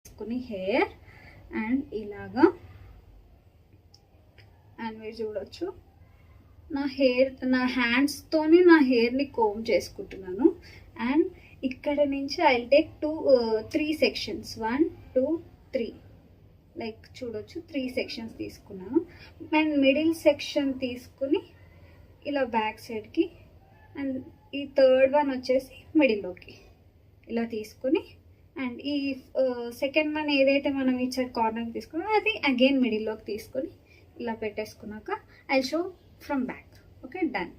తీసుకుని hair and ఇలాగా and మీరు చూడొచ్చు నా హ్యాండ్స్తోనే నా హెయిర్ని కోమ్ చేసుకుంటున్నాను. అండ్ ఇక్కడ నుంచి ఐ టేక్ 3 సెక్షన్స్ 1 2 3 లైక్ చూడొచ్చు 3 సెక్షన్స్ తీసుకున్నాను. అండ్ మిడిల్ సెక్షన్ తీసుకుని ఇలా బ్యాక్ సైడ్కి అండ్ ఈ థర్డ్ వన్ వచ్చేసి మిడిల్లోకి ఇలా తీసుకుని అండ్ ఈ సెకండ్ వన్ ఏదైతే మనం ఈ సైడ్ కార్నర్కి తీసుకున్నామో అది అగైన్ మిడిల్లోకి తీసుకొని ఇలా పెట్టేసుకున్నాక I show from back. Okay, done.